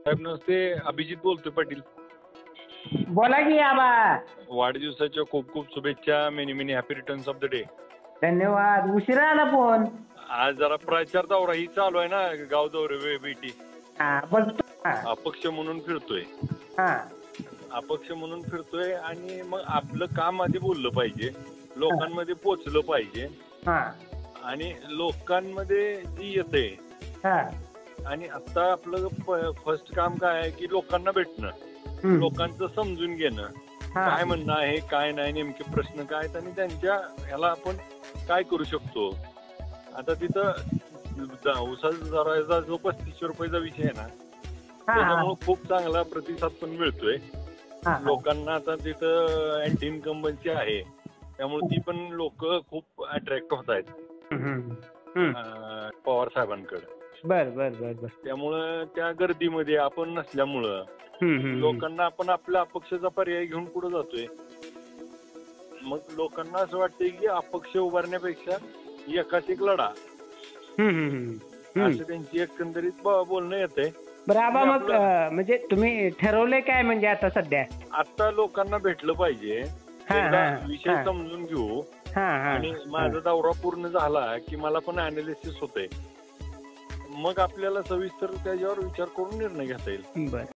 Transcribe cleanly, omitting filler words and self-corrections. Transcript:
साहेब नमस्ते, अभिजित बोलतोय पाटील. बोला की आबा. वाढदिवसाच्या खूप खूप शुभेच्छा. Many many happy returns of the day. धन्यवाद. उशिरा आला फोन. आज जरा प्रचार दौरा ही चालू आहे ना, गाव दौरे भेटी. बघतो. अपक्ष म्हणून फिरतोय. अपक्ष म्हणून फिरतोय आणि मग आपलं काम आधी बोललं पाहिजे, लोकांमध्ये पोचलं पाहिजे आणि लोकांमध्ये जी येते. आणि आता आपलं फर्स्ट काम काय आहे की लोकांना भेटणं, लोकांचं समजून घेणं, काय म्हणणं आहे काय नाही, नेमके प्रश्न काय आहेत आणि त्यांच्या ह्याला आपण काय करू शकतो. आता तिथं उसाचा जो 3500 रुपयाचा विषय आहे ना, त्याच्यामुळे खूप चांगला प्रतिसाद पण मिळतोय लोकांना. आता तिथं अँटी इन्कम्बन्सी आहे त्यामुळे ती पण लोक खूप अट्रॅक्ट होत आहेत पवार साहेबांकडे. बर बर बर बर. त्यामुळं त्या गर्दीमध्ये आपण नसल्यामुळं लोकांना आपण आपल्या अपक्षाचा पर्याय घेऊन पुढे जातोय. मग लोकांना असं वाटतंय की अपक्ष उभारण्यापेक्षा एकाच एक लढा, असं त्यांची एकंदरीत बोलणं येतंय. बरं आबा, मग म्हणजे तुम्ही ठरवलंय काय म्हणजे आता सध्या? आता लोकांना भेटलं पाहिजे, विषय समजून घेऊ आणि माझा दौरा पूर्ण झाला की मला पण अनालिसिस होतंय, मग आपल्याला सविस्तर त्याच्यावर विचार करून निर्णय घेता येईल. बरं.